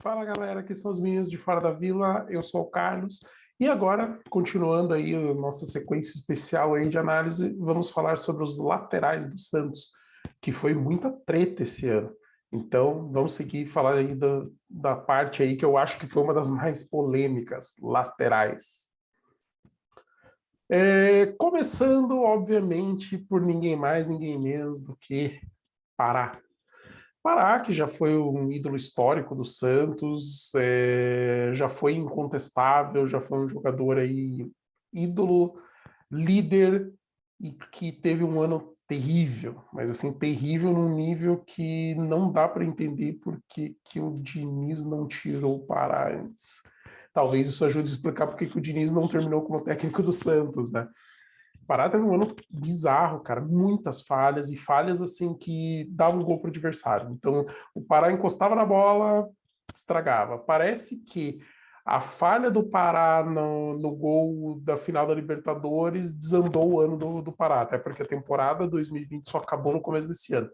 Fala galera, aqui são os meninos de Fora da Vila, eu sou o Carlos, e agora, continuando aí a nossa sequência especial aí de análise, vamos falar sobre os laterais do Santos, que foi muita treta esse ano. Então, vamos seguir e falar aí da parte aí que eu acho que foi uma das mais polêmicas, laterais. Começando, obviamente, por ninguém mais, ninguém menos do que Pará. Pará, que já foi um ídolo histórico do Santos, já foi incontestável, já foi um jogador aí ídolo, líder e que teve um ano terrível, mas assim, terrível num nível que não dá para entender porque o Diniz não tirou o Pará antes. Talvez isso ajude a explicar porque que o Diniz não terminou como técnico do Santos, né? O Pará teve um ano bizarro, cara, muitas falhas e falhas assim que davam gol para o adversário. Então, o Pará encostava na bola, estragava. Parece que a falha do Pará no gol da final da Libertadores desandou o ano do Pará, até porque a temporada 2020 só acabou no começo desse ano.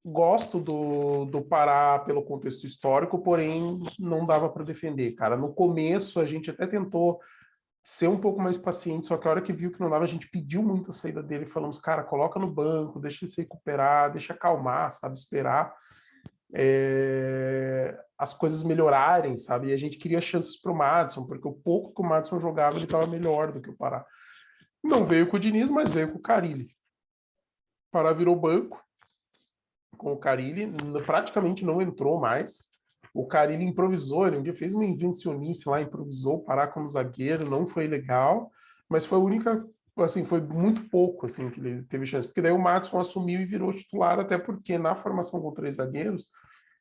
Gosto do Pará pelo contexto histórico, porém não dava para defender, cara. No começo a gente até tentou ser um pouco mais paciente, só que a hora que viu que não dava, a gente pediu muito a saída dele, falamos, cara, coloca no banco, deixa ele se recuperar, deixa acalmar, sabe, esperar as coisas melhorarem, sabe, e a gente queria chances para o Madison, porque o pouco que o Madison jogava, ele estava melhor do que o Pará. Não veio com o Diniz, mas veio com o Carille. O Pará virou banco com o Carille, praticamente não entrou mais. O Carille improvisou, ele um dia fez uma invencionice lá, improvisou, parar como zagueiro, não foi legal, mas foi a única, assim, foi muito pouco, assim, que ele teve chance, porque daí o Madison assumiu e virou titular, até porque na formação com três zagueiros,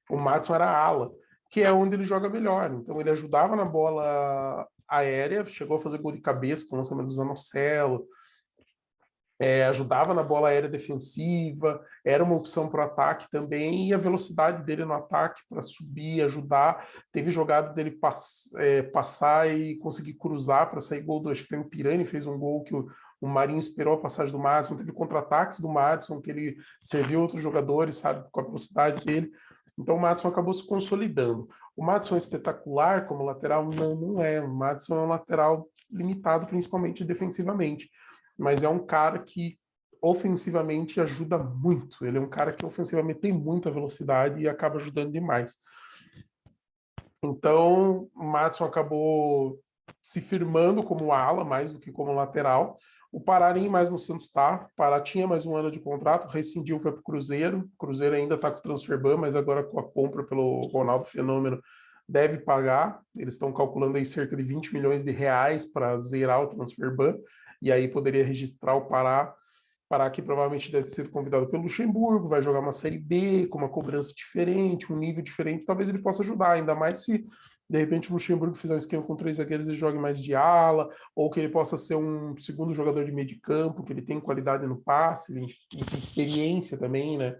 o Madison era ala, que é onde ele joga melhor, então ele ajudava na bola aérea, chegou a fazer gol de cabeça com o lançamento do Zanocelo, ajudava na bola aérea defensiva, era uma opção para o ataque também, e a velocidade dele no ataque para subir, ajudar. Teve jogada dele passar e conseguir cruzar para sair gol do. Acho que tem o Pirani, fez um gol que o Marinho esperou a passagem do Madison, teve contra-ataques do Madison, que ele serviu outros jogadores, sabe, com a velocidade dele. Então o Madison acabou se consolidando. O Madison é espetacular como lateral? Não, não é. O Madison é um lateral limitado, principalmente defensivamente, mas é um cara que ofensivamente ajuda muito. Ele é um cara que ofensivamente tem muita velocidade e acaba ajudando demais. Então, o Madison acabou se firmando como ala mais do que como lateral. O Pará nem mais no Santos tá. O Pará tinha mais um ano de contrato, rescindiu, foi para o Cruzeiro. O Cruzeiro ainda está com o transfer ban, mas agora com a compra pelo Ronaldo Fenômeno deve pagar. Eles estão calculando aí cerca de 20 milhões de reais para zerar o transfer ban, e aí poderia registrar o Pará. Pará que provavelmente deve ter sido convidado pelo Luxemburgo, vai jogar uma Série B com uma cobrança diferente, um nível diferente, talvez ele possa ajudar, ainda mais se de repente o Luxemburgo fizer um esquema com três zagueiros e jogue mais de ala, ou que ele possa ser um segundo jogador de meio de campo, que ele tem qualidade no passe, ele tem experiência também, né?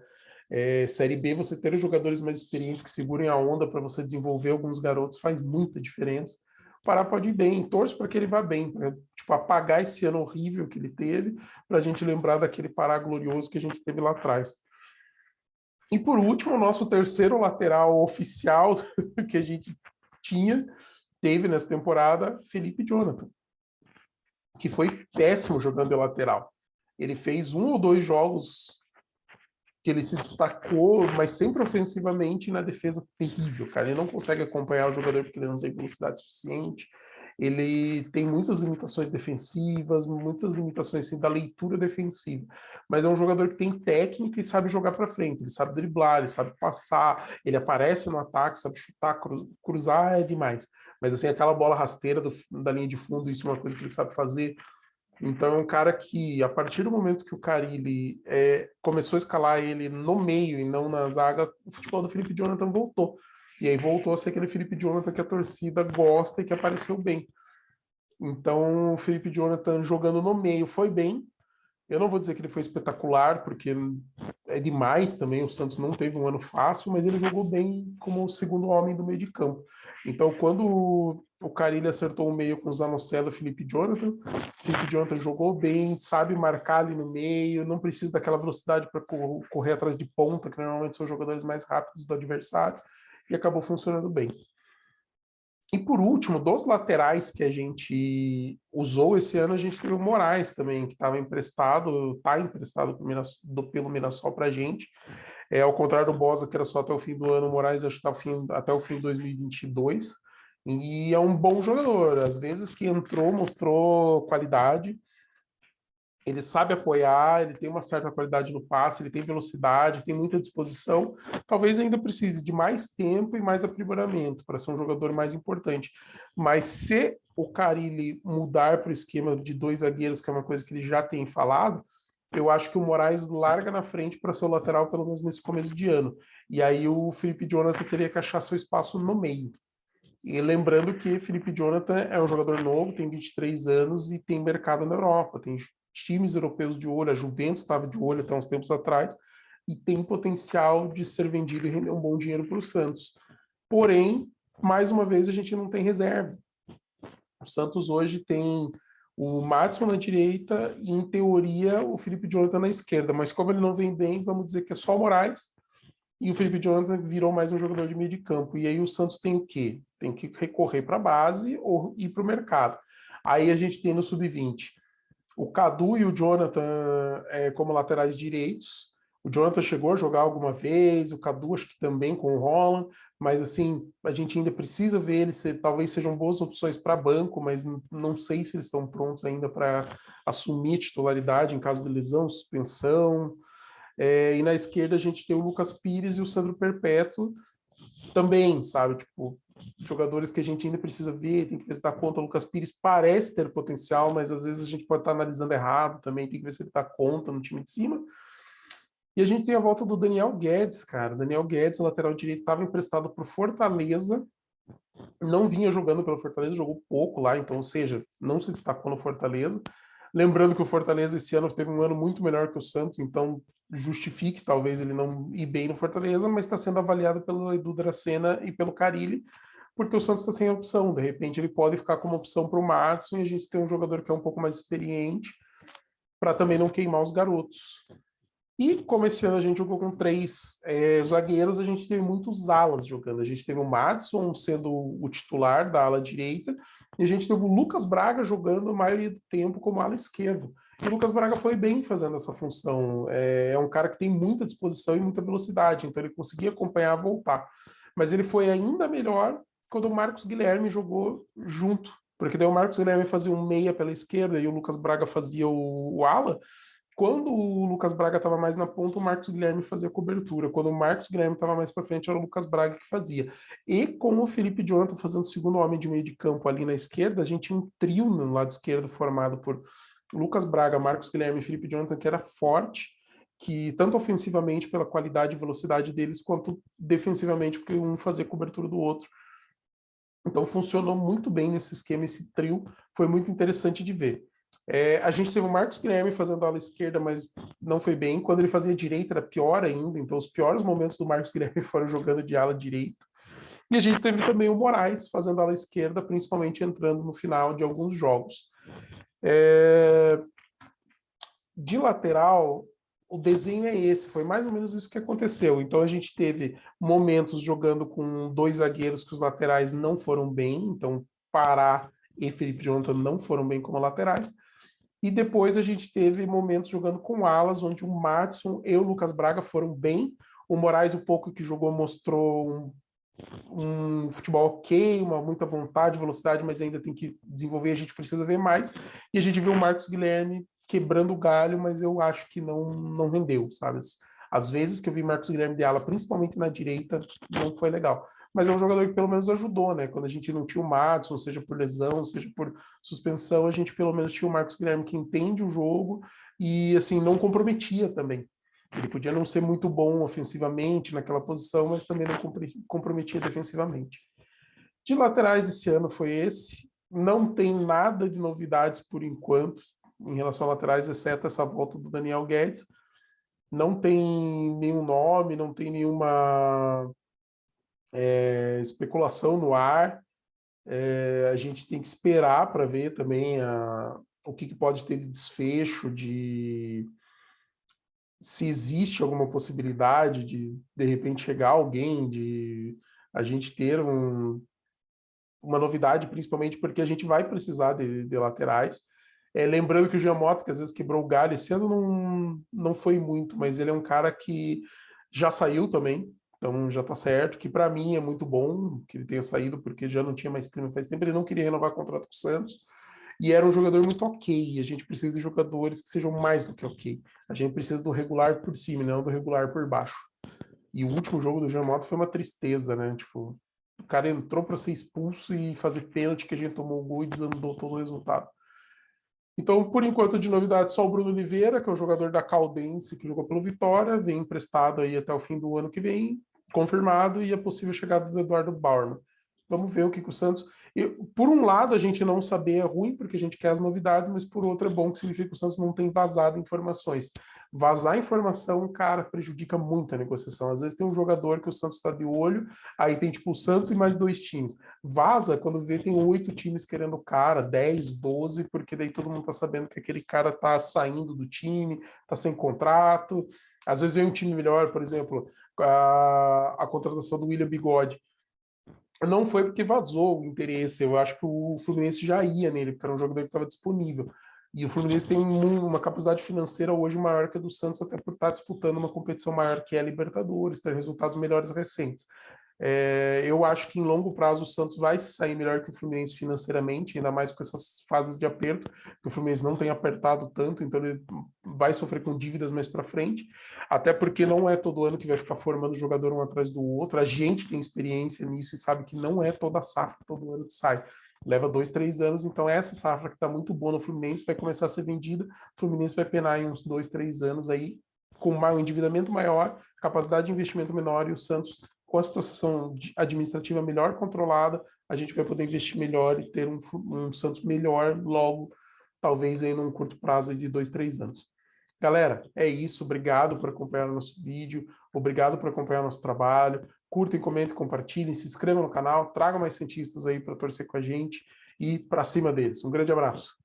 Série B, você ter jogadores mais experientes que segurem a onda para você desenvolver alguns garotos faz muita diferença. O Pará pode ir bem, torço para que ele vá bem, pra, tipo, apagar esse ano horrível que ele teve, para a gente lembrar daquele Pará glorioso que a gente teve lá atrás. E por último, o nosso terceiro lateral oficial que a gente teve nessa temporada, Felipe Jonathan, que foi péssimo jogando de lateral. Ele fez um ou dois jogos que ele se destacou, mas sempre ofensivamente e na defesa terrível, cara. Ele não consegue acompanhar o jogador porque ele não tem velocidade suficiente. Ele tem muitas limitações defensivas, muitas limitações assim, da leitura defensiva. Mas é um jogador que tem técnica e sabe jogar para frente. Ele sabe driblar, ele sabe passar, ele aparece no ataque, sabe chutar, cruzar é demais. Mas assim, aquela bola rasteira da linha de fundo, isso é uma coisa que ele sabe fazer. Então é um cara que, a partir do momento que o Carille começou a escalar ele no meio e não na zaga, o futebol do Felipe Jonathan voltou. E aí voltou a ser aquele Felipe Jonathan que a torcida gosta e que apareceu bem. Então o Felipe Jonathan jogando no meio foi bem. Eu não vou dizer que ele foi espetacular, porque é demais também, o Santos não teve um ano fácil, mas ele jogou bem como o segundo homem do meio de campo. Então, quando o Carille acertou o meio com o Zanocelo e o Felipe Jonathan jogou bem, sabe marcar ali no meio, não precisa daquela velocidade para correr atrás de ponta, que normalmente são os jogadores mais rápidos do adversário, e acabou funcionando bem. E por último, dos laterais que a gente usou esse ano, a gente teve o Moraes também, que estava emprestado, está emprestado pelo Mirassol para a gente. Ao contrário do Bosa, que era só até o fim do ano, o Moraes acho que está até o fim de 2022. E é um bom jogador. Às vezes que entrou, mostrou qualidade. Ele sabe apoiar, ele tem uma certa qualidade no passe, ele tem velocidade, tem muita disposição. Talvez ainda precise de mais tempo e mais aprimoramento para ser um jogador mais importante. Mas se o Carille mudar para o esquema de 2 zagueiros, que é uma coisa que ele já tem falado, eu acho que o Moraes larga na frente para ser o lateral, pelo menos nesse começo de ano. E aí o Felipe Jonathan teria que achar seu espaço no meio. E lembrando que Felipe Jonathan é um jogador novo, tem 23 anos e tem mercado na Europa, tem times europeus de olho, a Juventus estava de olho até uns tempos atrás, e tem potencial de ser vendido e render um bom dinheiro para o Santos. Porém, mais uma vez, a gente não tem reserva. O Santos hoje tem o Maddison na direita e, em teoria, o Felipe Jonathan na esquerda, mas como ele não vem bem, vamos dizer que é só o Moraes, e o Felipe Jonathan virou mais um jogador de meio de campo. E aí o Santos tem o quê? Tem que recorrer para a base ou ir para o mercado. Aí a gente tem no sub-20 o Cadu e o Jonathan como laterais direitos. O Jonathan chegou a jogar alguma vez, o Cadu acho que também com o Holland, mas assim, a gente ainda precisa ver eles, talvez sejam boas opções para banco, mas não sei se eles estão prontos ainda para assumir titularidade em caso de lesão, suspensão. E na esquerda a gente tem o Lucas Pires e o Sandro Perpétuo também, sabe? Tipo, jogadores que a gente ainda precisa ver, tem que ver se dá conta. O Lucas Pires parece ter potencial, mas às vezes a gente pode estar analisando errado também, tem que ver se ele dá conta no time de cima. E a gente tem a volta do Daniel Guedes, cara. Daniel Guedes, o lateral direito, estava emprestado para o Fortaleza, não vinha jogando pelo Fortaleza, jogou pouco lá, então, ou seja, não se destacou no Fortaleza. Lembrando que o Fortaleza esse ano teve um ano muito melhor que o Santos, então justifique talvez ele não ir bem no Fortaleza, mas está sendo avaliado pelo Edu Dracena e pelo Carille, porque o Santos está sem opção. De repente ele pode ficar como opção para o Maddison e a gente tem um jogador que é um pouco mais experiente para também não queimar os garotos. E como esse ano a gente jogou com 3 zagueiros, a gente teve muitos alas jogando. A gente teve o Maddison sendo o titular da ala direita, e a gente teve o Lucas Braga jogando a maioria do tempo como ala esquerdo. E o Lucas Braga foi bem fazendo essa função. É um cara que tem muita disposição e muita velocidade, então ele conseguia acompanhar, voltar. Mas ele foi ainda melhor quando o Marcos Guilherme jogou junto, porque daí o Marcos Guilherme fazia um meia pela esquerda e o Lucas Braga fazia o ala. Quando o Lucas Braga estava mais na ponta, o Marcos Guilherme fazia cobertura. Quando o Marcos Guilherme estava mais para frente, era o Lucas Braga que fazia. E com o Felipe Jonathan fazendo o segundo homem de meio de campo ali na esquerda, a gente tinha um trio no lado esquerdo formado por Lucas Braga, Marcos Guilherme e Felipe Jonathan, que era forte, que tanto ofensivamente pela qualidade e velocidade deles, quanto defensivamente porque um fazia cobertura do outro. Então funcionou muito bem nesse esquema, esse trio, foi muito interessante de ver. A gente teve o Marcos Guilherme fazendo a ala esquerda, mas não foi bem. Quando ele fazia direita, era pior ainda. Então, os piores momentos do Marcos Guilherme foram jogando de ala direita. E a gente teve também o Moraes fazendo a ala esquerda, principalmente entrando no final de alguns jogos. De lateral, o desenho é esse, foi mais ou menos isso que aconteceu. Então a gente teve momentos jogando com 2 zagueiros que os laterais não foram bem, então Pará e Felipe Jonathan não foram bem como laterais. E depois a gente teve momentos jogando com alas, onde o Maddison e o Lucas Braga foram bem. O Moraes, o pouco que jogou, mostrou um futebol ok, muita vontade, velocidade, mas ainda tem que desenvolver, a gente precisa ver mais. E a gente viu o Marcos Guilherme quebrando o galho, mas eu acho que não rendeu, sabe? Às vezes que eu vi Marcos Guilherme de ala, principalmente na direita, não foi legal. Mas é um jogador que pelo menos ajudou, né? Quando a gente não tinha o Maddison, seja por lesão, seja por suspensão, a gente pelo menos tinha o Marcos Guilherme que entende o jogo e, assim, não comprometia também. Ele podia não ser muito bom ofensivamente naquela posição, mas também não comprometia defensivamente. De laterais esse ano foi esse. Não tem nada de novidades por enquanto. em relação a laterais, exceto essa volta do Daniel Guedes. Não tem nenhum nome, não tem nenhuma especulação no ar. A gente tem que esperar para ver também o que pode ter de desfecho, se existe alguma possibilidade de repente chegar alguém, de a gente ter uma novidade, principalmente porque a gente vai precisar de laterais. Lembrando que o Jean Mota, que às vezes quebrou o galho, esse ano não foi muito, mas ele é um cara que já saiu também, então já tá certo, que para mim é muito bom que ele tenha saído, porque já não tinha mais clima faz tempo, ele não queria renovar o contrato com o Santos, e era um jogador muito ok, a gente precisa de jogadores que sejam mais do que ok. A gente precisa do regular por cima, não do regular por baixo. E o último jogo do Jean Mota foi uma tristeza, né? Tipo, o cara entrou para ser expulso e fazer pênalti, que a gente tomou o gol e desandou todo o resultado. Então, por enquanto, de novidade, só o Bruno Oliveira, que é o jogador da Caldense, que jogou pelo Vitória, vem emprestado aí até o fim do ano que vem, confirmado, e a possível chegada do Eduardo Bauerman. Vamos ver o que o Santos... por um lado, a gente não saber é ruim, porque a gente quer as novidades, mas por outro é bom, que significa que o Santos não tem vazado informações. Vazar informação, cara, prejudica muito a negociação. Às vezes tem um jogador que o Santos está de olho, aí tem tipo o Santos e mais 2 times. Vaza quando vê tem 8 times querendo o cara, 10, 12, porque daí todo mundo tá sabendo que aquele cara tá saindo do time, tá sem contrato. Às vezes vem um time melhor, por exemplo, a contratação do William Bigode. Não foi porque vazou o interesse, eu acho que o Fluminense já ia nele, porque era um jogador que estava disponível. E o Fluminense tem uma capacidade financeira hoje maior que a do Santos, até por estar disputando uma competição maior que é a Libertadores, ter resultados melhores recentes. Eu acho que em longo prazo o Santos vai sair melhor que o Fluminense financeiramente, ainda mais com essas fases de aperto, que o Fluminense não tem apertado tanto, então ele vai sofrer com dívidas mais para frente, até porque não é todo ano que vai ficar formando jogador um atrás do outro, a gente tem experiência nisso e sabe que não é toda safra todo ano que sai. Leva 2, 3 anos, então essa safra que está muito boa no Fluminense vai começar a ser vendida, o Fluminense vai penar em uns 2, 3 anos aí, com um endividamento maior, capacidade de investimento menor, e o Santos, com a situação administrativa melhor controlada, a gente vai poder investir melhor e ter um Santos melhor logo, talvez aí num curto prazo de 2, 3 anos. Galera, é isso. Obrigado por acompanhar o nosso vídeo. Obrigado por acompanhar o nosso trabalho. Curtem, comentem, compartilhem, se inscrevam no canal, tragam mais cientistas aí para torcer com a gente e para cima deles. Um grande abraço.